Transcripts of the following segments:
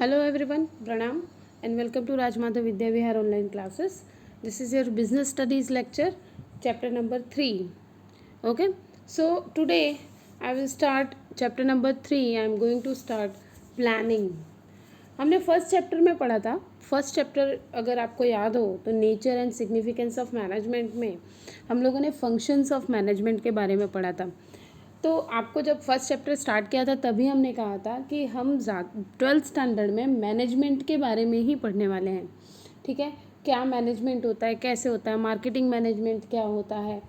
Hello everyone, Pranam and welcome to Rajmadhav Vidya Vihar online classes. This is your business studies lecture, chapter number 3. Okay, so today I will start chapter number 3. I am going to start planning. हमने first chapter में पढ़ा था. First chapter अगर आपको याद हो तो nature and significance of management में हम लोगों ने फंक्शंस ऑफ मैनेजमेंट के बारे में पढ़ा था. तो आपको जब फर्स्ट चैप्टर स्टार्ट किया था तभी हमने कहा था कि हम 12th स्टैंडर्ड में मैनेजमेंट के बारे में ही पढ़ने वाले हैं. ठीक है, क्या मैनेजमेंट होता है, कैसे होता है, मार्केटिंग मैनेजमेंट क्या होता है.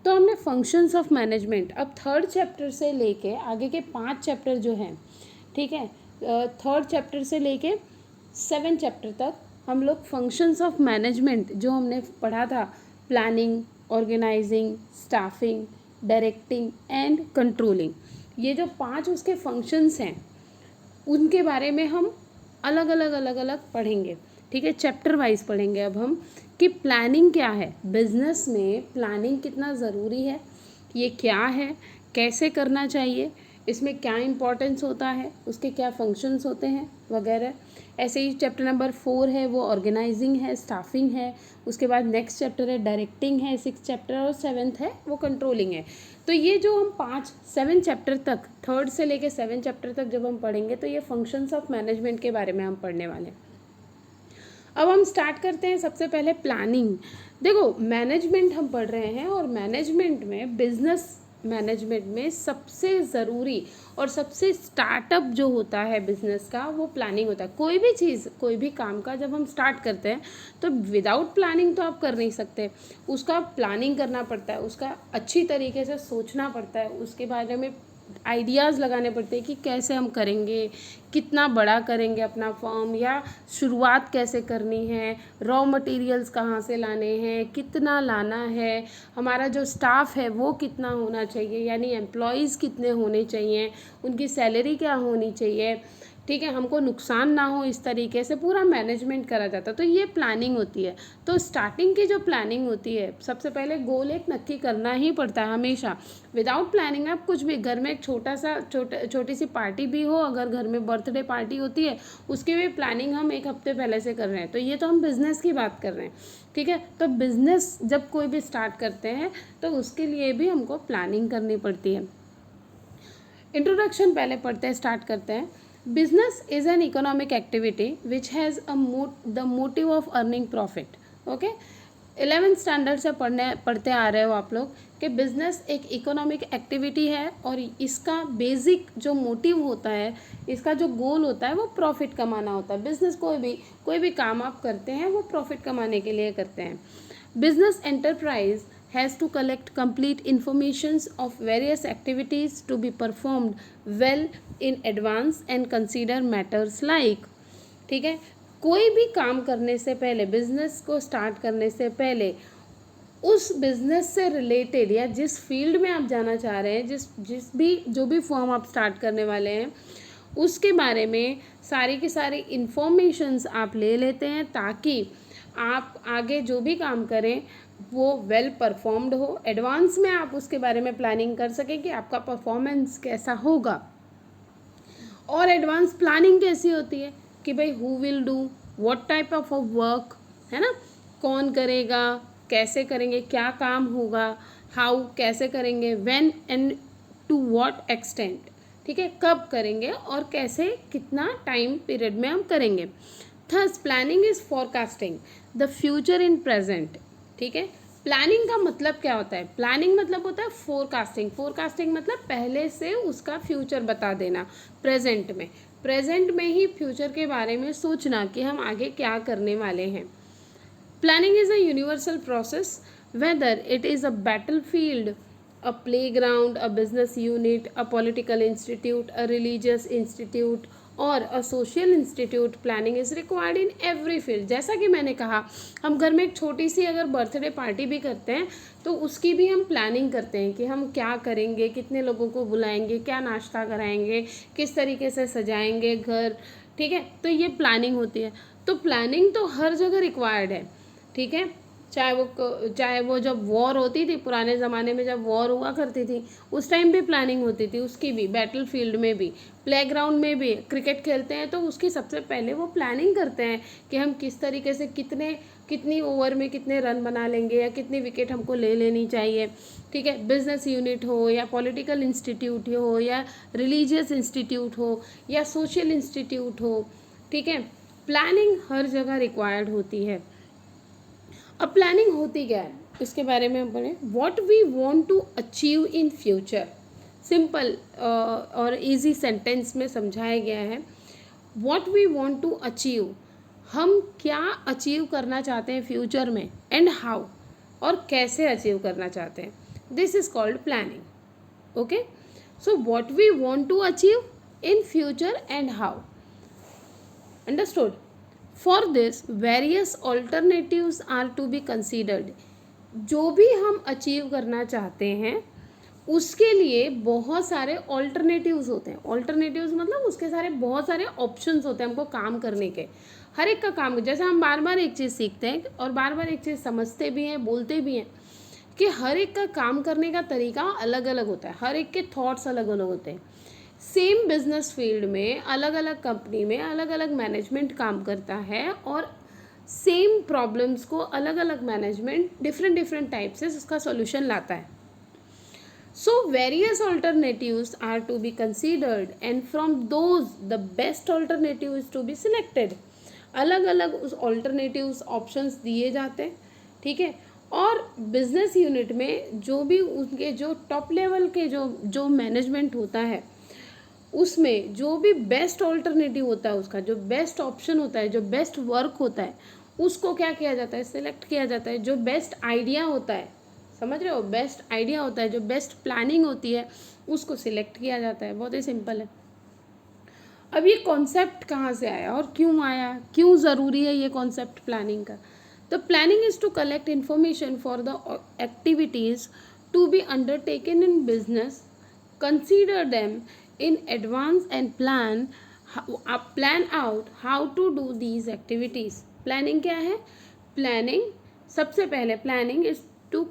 तो हमने फंक्शंस ऑफ मैनेजमेंट अब थर्ड चैप्टर से लेके आगे के 5 चैप्टर जो हैं, ठीक है, थर्ड चैप्टर से लेके 7 चैप्टर तक हम लोग फंक्शंस ऑफ मैनेजमेंट जो हमने पढ़ा था, planning, organizing, staffing, directing and controlling, ये जो 5 उसके फंक्शंस हैं उनके बारे में हम अलग अलग पढ़ेंगे. ठीक है, चैप्टर वाइज पढ़ेंगे अब हम कि प्लानिंग क्या है, बिजनेस में प्लानिंग कितना ज़रूरी है, ये क्या है, कैसे करना चाहिए, इसमें क्या इम्पोर्टेंस होता है, उसके क्या फंक्शंस होते हैं वगैरह. ऐसे ही चैप्टर नंबर 4 है वो ऑर्गेनाइजिंग है, स्टाफिंग है. उसके बाद नेक्स्ट चैप्टर है डायरेक्टिंग है, 6th चैप्टर, और 7th है वो कंट्रोलिंग है. तो ये जो हम 7 चैप्टर तक, थर्ड से लेके 7 चैप्टर तक जब हम पढ़ेंगे तो ये फंक्शंस ऑफ मैनेजमेंट के बारे में हम पढ़ने वाले हैं. अब हम स्टार्ट करते हैं सबसे पहले प्लानिंग. देखो, मैनेजमेंट हम पढ़ रहे हैं और मैनेजमेंट में, बिजनेस मैनेजमेंट में सबसे ज़रूरी और सबसे स्टार्टअप जो होता है बिज़नेस का वो प्लानिंग होता है. कोई भी चीज़, कोई भी काम का जब हम स्टार्ट करते हैं तो विदाउट प्लानिंग तो आप कर नहीं सकते. उसका प्लानिंग करना पड़ता है, उसका अच्छी तरीके से सोचना पड़ता है, उसके बारे में आइडियाज़ लगाने पड़ते हैं कि कैसे हम करेंगे, कितना बड़ा करेंगे अपना फॉर्म, या शुरुआत कैसे करनी है, रॉ मटेरियल्स कहाँ से लाने हैं, कितना लाना है, हमारा जो स्टाफ है वो कितना होना चाहिए, यानी एम्प्लॉयज़ कितने होने चाहिए, उनकी सैलरी क्या होनी चाहिए. ठीक है, हमको नुकसान ना हो, इस तरीके से पूरा मैनेजमेंट करा जाता है. तो ये प्लानिंग होती है. तो स्टार्टिंग की जो प्लानिंग होती है, सबसे पहले गोल एक नक्की करना ही पड़ता है हमेशा. विदाउट प्लानिंग आप कुछ भी, घर में एक छोटी सी पार्टी भी हो, अगर घर में बर्थडे पार्टी होती है उसकी भी प्लानिंग हम एक हफ्ते पहले से कर रहे हैं. तो ये तो हम बिज़नेस की बात कर रहे हैं. ठीक है, तो बिज़नेस जब कोई भी स्टार्ट करते हैं तो उसके लिए भी हमको प्लानिंग करनी पड़ती है. इंट्रोडक्शन पहले पढ़ते हैं, स्टार्ट करते हैं. Business is an economic activity which has the motive of earning profit. Okay, 11th standard से पढ़ते आ रहे हो आप लोग कि बिज़नेस एक इकोनॉमिक एक्टिविटी है और इसका बेसिक जो मोटिव होता है, इसका जो गोल होता है वो प्रॉफिट कमाना होता है. बिज़नेस कोई भी काम आप करते हैं वो प्रॉफिट कमाने के लिए करते हैं. Business enterprise has to collect complete informations of various activities to be performed well in advance and consider matters like. ठीक है, कोई भी काम करने से पहले, बिजनेस को स्टार्ट करने से पहले, उस बिजनेस से रिलेटेड या जिस फील्ड में आप जाना चाह रहे हैं, जो भी फॉर्म आप स्टार्ट करने वाले हैं उसके बारे में सारी की सारी इंफॉर्मेशंस आप ले लेते हैं ताकि आप आगे जो भी काम करें वो वेल परफॉर्म्ड हो. एडवांस में आप उसके बारे में प्लानिंग कर सकें कि आपका परफॉर्मेंस कैसा होगा. और एडवांस प्लानिंग कैसी होती है कि भाई who will do what type of work, है ना, कौन करेगा, कैसे करेंगे, क्या काम होगा, हाउ कैसे करेंगे, when and to what extent. ठीक है, कब करेंगे और कैसे, कितना टाइम पीरियड में हम करेंगे. Thus planning is forecasting the future in present. ठीक है, प्लानिंग का मतलब क्या होता है, प्लानिंग मतलब होता है फोरकास्टिंग. फोरकास्टिंग मतलब पहले से उसका फ्यूचर बता देना. प्रेजेंट में ही फ्यूचर के बारे में सोचना कि हम आगे क्या करने वाले हैं. Planning is a universal process whether it is a battle field, a playground, a business unit, a political institute, a religious institute और a social institute. Planning is required in every field. जैसा कि मैंने कहा, हम घर में एक छोटी सी अगर बर्थडे पार्टी भी करते हैं तो उसकी भी हम प्लानिंग करते हैं कि हम क्या करेंगे, कितने लोगों को बुलाएंगे, क्या नाश्ता कराएंगे, किस तरीके से सजाएंगे घर. ठीक है, तो ये प्लानिंग होती है. तो प्लानिंग तो हर जगह रिक्वायर्ड है. ठीक है, चाहे वो जब वॉर होती थी, पुराने ज़माने में जब वॉर हुआ करती थी, उस टाइम भी प्लानिंग होती थी, उसकी भी बैटल फील्ड में भी, प्लेग्राउंड में भी क्रिकेट खेलते हैं तो उसकी सबसे पहले वो प्लानिंग करते हैं कि हम किस तरीके से कितनी ओवर में कितने रन बना लेंगे या कितनी विकेट हमको ले लेनी चाहिए। ठीक है, बिजनेस यूनिट हो या पॉलिटिकल इंस्टीट्यूट हो या रिलीजियस इंस्टीट्यूट हो या सोशल इंस्टीट्यूट हो, ठीक है, प्लानिंग हर जगह रिक्वायर्ड होती है। अब प्लानिंग होती क्या है इसके बारे में हम बोलें, what we want to achieve in future. Simple और इजी सेंटेंस में समझाया गया है। What we want to achieve, हम क्या अचीव करना चाहते हैं फ्यूचर में, एंड हाउ, और कैसे अचीव करना चाहते हैं, this is called planning. Okay, so what we want to achieve in future and how, understood. For this various alternatives are to be considered. जो भी हम अचीव करना चाहते हैं उसके लिए बहुत सारे ऑल्टरनेटिव्स होते हैं। ऑल्टरनेटिव्स मतलब उसके सारे बहुत सारे ऑप्शंस होते हैं हमको काम करने के। हर एक का काम, जैसे हम बार बार एक चीज़ सीखते हैं और बार बार एक चीज़ समझते भी हैं, बोलते भी हैं कि हर एक का काम करने का तरीका अलग अलग होता है, हर एक के थॉट्स अलग अलग होते हैं। सेम बिजनेस फील्ड में अलग अलग कंपनी में अलग अलग मैनेजमेंट काम करता है और सेम प्रॉब्लम्स को अलग अलग मैनेजमेंट डिफरेंट टाइप से उसका सॉल्यूशन लाता है। So various alternatives are to be considered and from those the best alternative is to be selected. अलग अलग उस alternatives options दिए जाते हैं, ठीक है, और बिजनेस यूनिट में जो भी उनके जो टॉप लेवल के जो मैनेजमेंट होता है उसमें जो भी बेस्ट ऑल्टरनेटिव होता है, उसका जो बेस्ट ऑप्शन होता है, जो बेस्ट वर्क होता है, उसको क्या किया जाता है, सिलेक्ट किया जाता है। जो बेस्ट आइडिया होता है, समझ रहे हो, बेस्ट आइडिया होता है, जो बेस्ट प्लानिंग होती है उसको सिलेक्ट किया जाता है। बहुत ही सिंपल है। अब ये कॉन्सेप्ट कहाँ से आया और क्यों आया, क्यों ज़रूरी है ये कॉन्सेप्ट प्लानिंग का। तो planning is to collect information for the activities to be undertaken in business, consider them in advance and plan out how to do these activities. Planning क्या है? Planning, सबसे पहले planning is to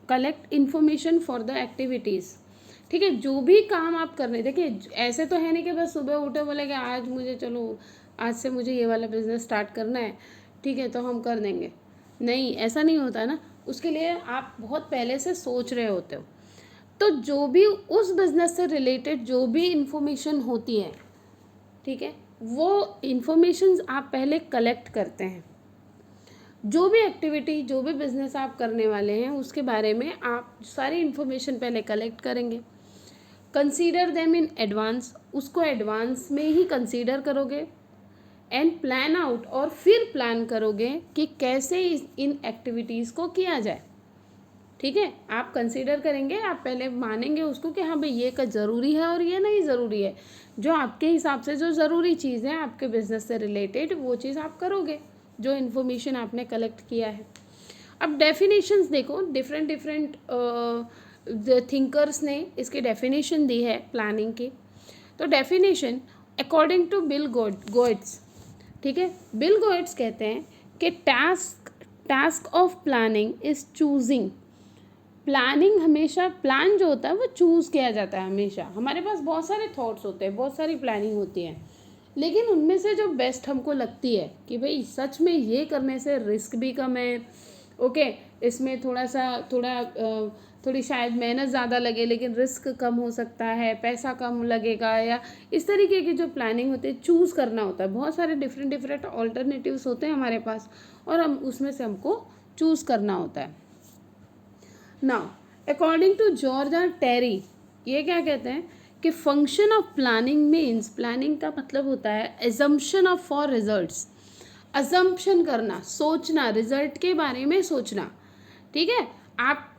collect information for the activities. ठीक है, जो भी काम आप करने, देखिए ऐसे तो है नहीं कि बस सुबह उठे बोले कि आज से मुझे ये वाला बिजनेस स्टार्ट करना है, ठीक है, तो हम कर देंगे। नहीं, ऐसा नहीं होता ना। उसके लिए आप बहुत पहले से सोच रहे होते हो। तो जो भी उस बिज़नेस से रिलेटेड जो भी इंफॉर्मेशन होती है, ठीक है, वो इंफॉर्मेशंस आप पहले कलेक्ट करते हैं। जो भी एक्टिविटी, जो भी बिज़नेस आप करने वाले हैं उसके बारे में आप सारी इंफॉर्मेशन पहले कलेक्ट करेंगे। कंसीडर देम इन एडवांस, उसको एडवांस में ही कंसीडर करोगे। एंड प्लान आउट, और फिर प्लान करोगे कि कैसे इन एक्टिविटीज़ को किया जाए। ठीक है, आप कंसीडर करेंगे, आप पहले मानेंगे उसको कि हाँ भाई ये का ज़रूरी है और ये नहीं ज़रूरी है। जो आपके हिसाब से जो ज़रूरी चीज़ है आपके बिजनेस से रिलेटेड, वो चीज़ आप करोगे जो इन्फॉर्मेशन आपने कलेक्ट किया है। अब डेफिनेशंस देखो, डिफरेंट थिंकर्स ने इसकी डेफिनेशन दी है प्लानिंग की। तो डेफिनेशन अकॉर्डिंग टू बिल गोएट्स, ठीक है, बिल गोएट्स कहते हैं कि task of planning is choosing. Planning हमेशा, प्लान जो होता है वो चूज़ किया जाता है हमेशा। हमारे पास बहुत सारे थॉट्स होते हैं, बहुत सारी प्लानिंग होती है, लेकिन उनमें से जो बेस्ट हमको लगती है कि भाई सच में ये करने से रिस्क भी कम है, ओके, इसमें थोड़ी शायद मेहनत ज़्यादा लगे लेकिन रिस्क कम हो सकता है, पैसा कम लगेगा, या इस तरीके की जो प्लानिंग होती है, चूज़ करना होता है। बहुत सारे डिफरेंट ऑल्टरनेटिव्स होते हैं हमारे पास और हम उसमें से हमको चूज़ करना होता है। Now according to George R Terry, ये क्या कहते हैं कि फंक्शन ऑफ प्लानिंग मीन्स, प्लानिंग का मतलब होता है assumption of for results. Assumption करना, सोचना, रिजल्ट के बारे में सोचना। ठीक है, आप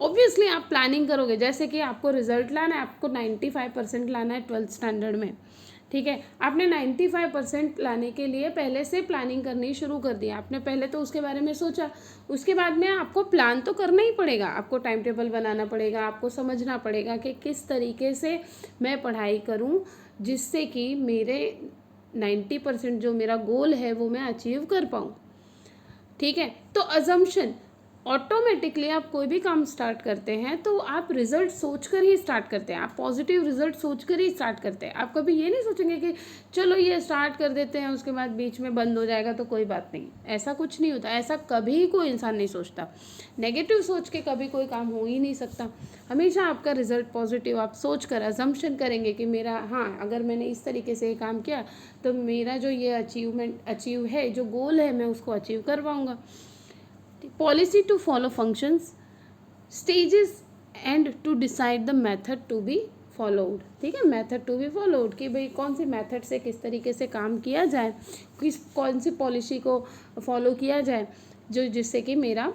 ऑब्वियसली आप प्लानिंग करोगे, जैसे कि आपको रिजल्ट लाना है, आपको 95% लाना है 12th स्टैंडर्ड में, ठीक है, आपने 95% लाने के लिए पहले से प्लानिंग करनी शुरू कर दी। आपने पहले तो उसके बारे में सोचा, उसके बाद में आपको प्लान तो करना ही पड़ेगा, आपको टाइम टेबल बनाना पड़ेगा, आपको समझना पड़ेगा कि किस तरीके से मैं पढ़ाई करूं जिससे कि मेरे 90% जो मेरा गोल है वो मैं अचीव कर पाऊँ। ठीक है। तो अजम्पशन, ऑटोमेटिकली आप कोई भी काम स्टार्ट करते हैं तो आप रिजल्ट सोच कर ही स्टार्ट करते हैं, आप पॉजिटिव रिजल्ट सोच कर ही स्टार्ट करते हैं। आप कभी ये नहीं सोचेंगे कि चलो ये स्टार्ट कर देते हैं उसके बाद बीच में बंद हो जाएगा तो कोई बात नहीं, ऐसा कुछ नहीं होता, ऐसा कभी कोई इंसान नहीं सोचता। नेगेटिव सोच के कभी कोई काम हो ही नहीं सकता। हमेशा आपका रिजल्ट पॉजिटिव आप सोच कर अजम्पशन करेंगे कि मेरा, हाँ अगर मैंने इस तरीके से ये काम किया तो मेरा जो ये अचीव है, जो गोल है मैं उसको अचीव कर पाऊँगा। Policy to follow functions, stages and to decide the method to be followed. ठीक है, मेथड टू बी फॉलोड कि भाई कौन सी मेथड से किस तरीके से काम किया जाए, कौन सी पॉलिसी को फॉलो किया जाए जो जिससे कि मेरा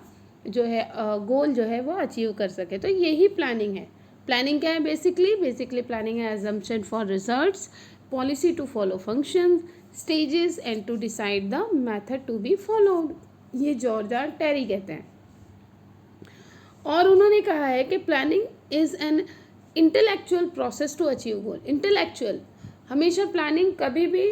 जो है गोल जो है वो अचीव कर सके। तो यही प्लानिंग है। प्लानिंग क्या है बेसिकली प्लानिंग है assumption for results, policy to follow functions, stages and to decide the method to be followed. ये जॉर्ज आर टेरी कहते हैं। और उन्होंने कहा है कि planning is an intellectual process to achieve goal. Intellectual, हमेशा प्लानिंग कभी भी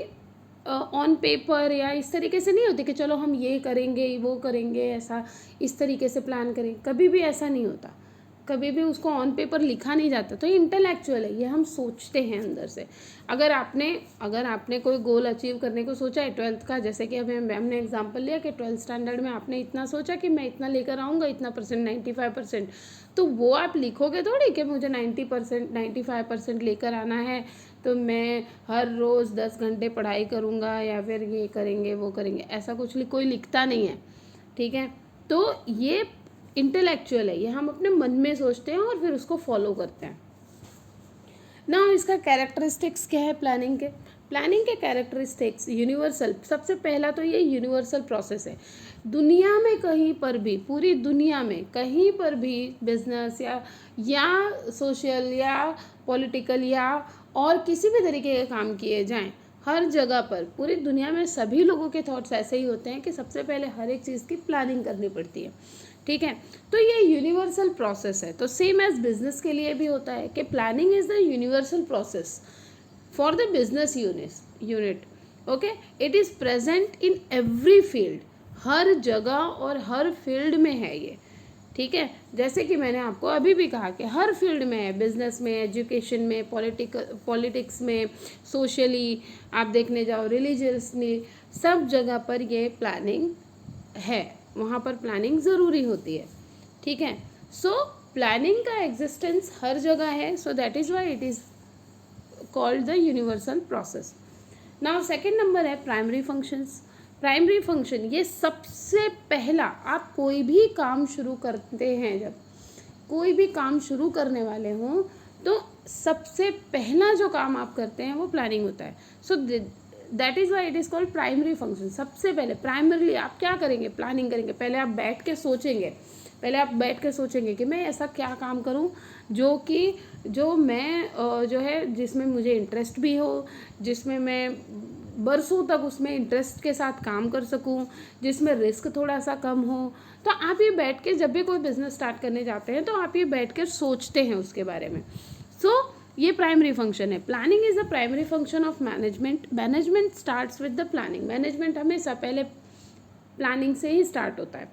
ऑन पेपर या इस तरीके से नहीं होती कि चलो हम ये करेंगे वो करेंगे, ऐसा इस तरीके से प्लान करें, कभी भी ऐसा नहीं होता, कभी भी उसको ऑन पेपर लिखा नहीं जाता। तो इंटेलेक्चुअल है, ये हम सोचते हैं अंदर से। अगर आपने कोई गोल अचीव करने को सोचा है 12th का, जैसे कि अभी मैम ने एग्जांपल लिया कि 12th स्टैंडर्ड में आपने इतना सोचा कि मैं इतना लेकर आऊँगा, इतना परसेंट 95%, तो वो आप लिखोगे थोड़ी कि मुझे 90% 95% लेकर आना है तो मैं हर रोज़ 10 घंटे पढ़ाई करूँगा या फिर ये करेंगे वो करेंगे, ऐसा कुछ कोई लिखता नहीं है। ठीक है, तो ये इंटेलेक्चुअल है, ये हम अपने मन में सोचते हैं और फिर उसको फॉलो करते हैं ना। इसका कैरेक्टरिस्टिक्स क्या है प्लानिंग के कैरेक्टरिस्टिक्स यूनिवर्सल। सबसे पहला तो ये यूनिवर्सल प्रोसेस है। दुनिया में कहीं पर भी, पूरी दुनिया में कहीं पर भी बिजनेस या सोशल या पॉलिटिकल या और किसी भी तरीके के काम किए जाएं, हर जगह पर पूरी दुनिया में सभी लोगों के थॉट्स ऐसे ही होते हैं कि सबसे पहले हर एक चीज़ की प्लानिंग करनी पड़ती है। ठीक है, तो ये यूनिवर्सल प्रोसेस है। तो सेम एज बिजनेस के लिए भी होता है कि planning is the universal process for the business unit. Okay, it is present in every field, हर जगह और हर फील्ड में है ये। ठीक है, जैसे कि मैंने आपको अभी भी कहा कि हर फील्ड में है, बिजनेस में, एजुकेशन में, पॉलिटिक्स में, सोशली आप देखने जाओ, रिलीजियसली, सब जगह पर ये प्लानिंग है, वहाँ पर प्लानिंग ज़रूरी होती है। ठीक है, सो प्लानिंग का एग्जिस्टेंस हर जगह है, so that is why it is called the universal process. Now second number है प्राइमरी फंक्शंस। प्राइमरी फंक्शन, ये सबसे पहला, आप कोई भी काम शुरू करते हैं, जब कोई भी काम शुरू करने वाले हों तो सबसे पहला जो काम आप करते हैं वो प्लानिंग होता है। So that is why it is called primary function. सबसे पहले प्राइमरीली आप क्या करेंगे, प्लानिंग करेंगे। पहले आप बैठ के सोचेंगे कि मैं ऐसा क्या काम करूं जो मैं जो है जिसमें मुझे इंटरेस्ट भी हो, जिसमें मैं बरसों तक उसमें इंटरेस्ट के साथ काम कर सकूं, जिसमें रिस्क थोड़ा सा कम हो। तो आप ये बैठ के, जब भी कोई बिजनेस स्टार्ट करने जाते हैं तो आप ये बैठ कर सोचते हैं उसके बारे में। ये प्राइमरी फंक्शन है। Planning is the primary function of management. Management starts with the planning. Management हमेशा पहले प्लानिंग से ही स्टार्ट होता है।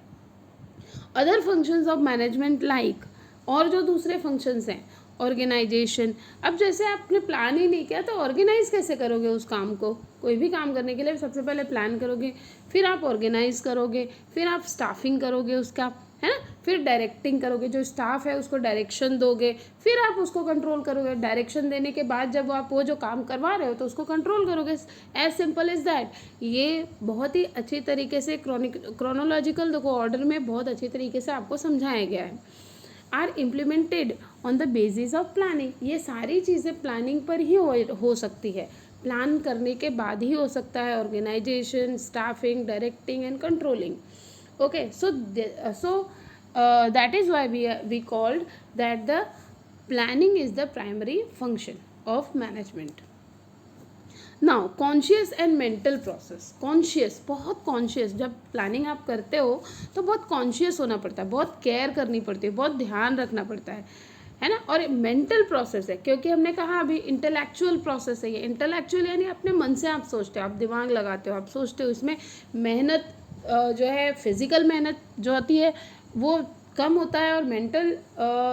Other functions of management like, और जो दूसरे फंक्शंस हैं, ऑर्गेनाइजेशन। अब जैसे आपने प्लान ही नहीं किया तो ऑर्गेनाइज कैसे करोगे उस काम को? कोई भी काम करने के लिए सबसे पहले प्लान करोगे, फिर आप ऑर्गेनाइज करोगे, फिर आप स्टाफिंग करोगे उसका, है ना, फिर डायरेक्टिंग करोगे, जो स्टाफ है उसको डायरेक्शन दोगे, फिर आप उसको कंट्रोल करोगे। डायरेक्शन देने के बाद जब आप वो जो काम करवा रहे हो तो उसको कंट्रोल करोगे। As simple is that. ये बहुत ही अच्छी तरीके से क्रोनोलॉजिकल देखो ऑर्डर में बहुत अच्छी तरीके से आपको समझाया गया है। Are implemented on the basis of planning. ये सारी चीज़ें प्लानिंग पर ही हो सकती है, प्लान करने के बाद ही हो सकता है। Organization, staffing, directing and controlling. Okay, so that is why we called that the planning is the primary function of management. Now conscious and mental process. Conscious, बहुत conscious, जब प्लानिंग आप करते हो तो बहुत कॉन्शियस होना पड़ता है, बहुत केयर करनी पड़ती है, बहुत ध्यान रखना पड़ता है ना। और मेंटल प्रोसेस है, क्योंकि हमने कहा अभी इंटेलेक्चुअल प्रोसेस है। ये इंटेलेक्चुअल यानी अपने मन से आप सोचते हो, आप दिमाग लगाते हो, आप सोचते हो, इसमें मेहनत जो है फिज़िकल मेहनत जो होती है वो कम होता है और मेंटल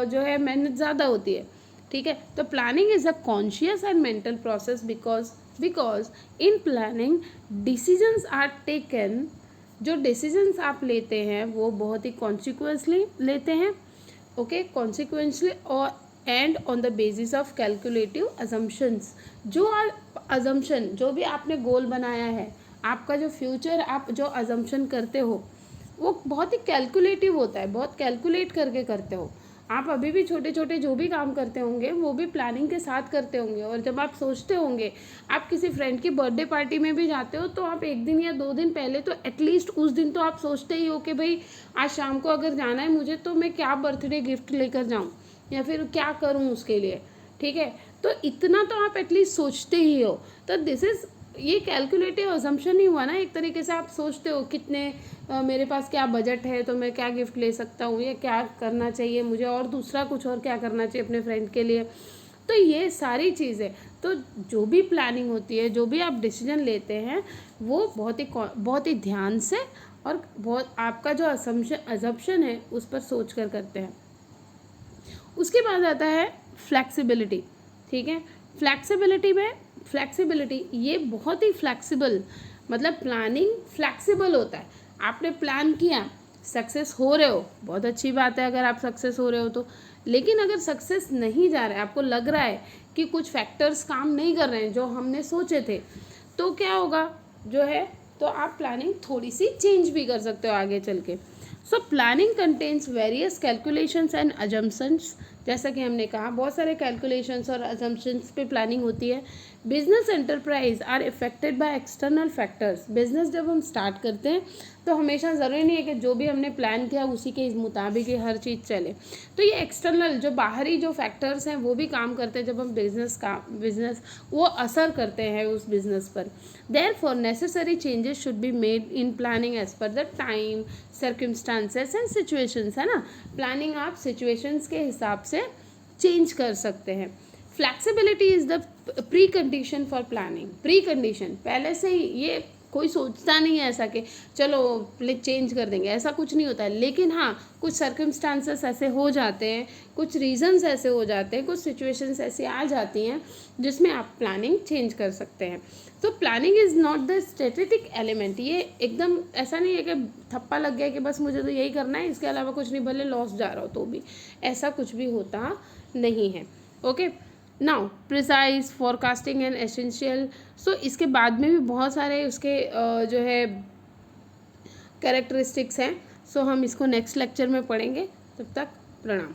जो है मेहनत ज़्यादा होती है, ठीक है। तो planning is a conscious and mental process because in planning decisions are taken, जो डिसीजंस आप लेते हैं वो बहुत ही कॉन्सिक्वेंसली लेते हैं, ओके, कॉन्सिक्वेंसली और and on the basis of calculative assumptions. जो अजम्पशन जो भी आपने गोल बनाया है, आपका जो फ्यूचर आप जो अजम्पशन करते हो वो बहुत ही कैलकुलेटिव होता है, बहुत कैलकुलेट करके करते हो। आप अभी भी छोटे छोटे जो भी काम करते होंगे वो भी प्लानिंग के साथ करते होंगे। और जब आप सोचते होंगे, आप किसी फ्रेंड की बर्थडे पार्टी में भी जाते हो तो आप 1 दिन या 2 दिन पहले तो एटलीस्ट उस दिन तो आप सोचते ही हो कि भाई आज शाम को अगर जाना है मुझे तो मैं क्या बर्थडे गिफ्ट लेकर जाऊँ या फिर क्या करूँ उसके लिए, ठीक है। तो इतना तो आप एटलीस्ट सोचते ही हो। तो दिस इज़, ये कैलकुलेटिव अजम्पशन ही हुआ ना एक तरीके से। आप सोचते हो कितने मेरे पास क्या बजट है तो मैं क्या गिफ्ट ले सकता हूँ या क्या करना चाहिए मुझे, और दूसरा कुछ और क्या करना चाहिए अपने फ्रेंड के लिए। तो ये सारी चीज़ें, तो जो भी प्लानिंग होती है, जो भी आप डिसीजन लेते हैं वो बहुत ही ध्यान से और बहुत आपका जो अजम्पशन है उस पर सोच कर करते हैं। उसके बाद आता है फ्लैक्सिबिलिटी, ठीक है। फ्लैक्सिबिलिटी ये बहुत ही फ्लैक्सिबल, मतलब प्लानिंग फ्लैक्सिबल होता है। आपने प्लान किया, सक्सेस हो रहे हो, बहुत अच्छी बात है अगर आप सक्सेस हो रहे हो तो। लेकिन अगर सक्सेस नहीं जा रहा है, आपको लग रहा है कि कुछ फैक्टर्स काम नहीं कर रहे हैं जो हमने सोचे थे, तो क्या होगा जो है, तो आप प्लानिंग थोड़ी सी चेंज भी कर सकते हो आगे चल के। So planning contains various calculations and assumptions, जैसा कि हमने कहा बहुत सारे कैलकुलेशंस और अजम्पशंस पे प्लानिंग होती है। Business enterprise are affected by external factors. Business जब हम स्टार्ट करते हैं तो हमेशा ज़रूरी नहीं है कि जो भी हमने प्लान किया उसी के मुताबिक ही हर चीज़ चले। तो ये एक्सटर्नल जो बाहरी जो फैक्टर्स हैं वो भी काम करते हैं जब हम बिजनेस वो असर करते हैं उस बिजनेस पर। Therefore necessary changes should be made in planning as per the time, circumstances and situations, है ना। प्लानिंग आप सिचुएशंस के हिसाब से चेंज कर सकते हैं। Flexibility is the pre condition for planning. Pre condition पहले से ही, ये कोई सोचता नहीं है ऐसा कि चलो चेंज कर देंगे, ऐसा कुछ नहीं होता है। लेकिन हाँ, कुछ सर्कमस्टांसेस ऐसे हो जाते हैं, कुछ रीजंस ऐसे हो जाते हैं, कुछ सिचुएशंस ऐसी आ जाती हैं जिसमें आप प्लानिंग चेंज कर सकते हैं। तो planning is not the strategic element. ये एकदम ऐसा नहीं है कि थप्पा लग गया कि बस मुझे तो यही करना है, इसके अलावा कुछ नहीं, भले लॉस जा रहा हो तो भी, ऐसा कुछ भी होता नहीं है। Okay, now precise forecasting and essential. So इसके बाद में भी बहुत सारे उसके जो है कैरेक्टरिस्टिक्स हैं। सो हम इसको नेक्स्ट लेक्चर में पढ़ेंगे। तब तक प्रणाम।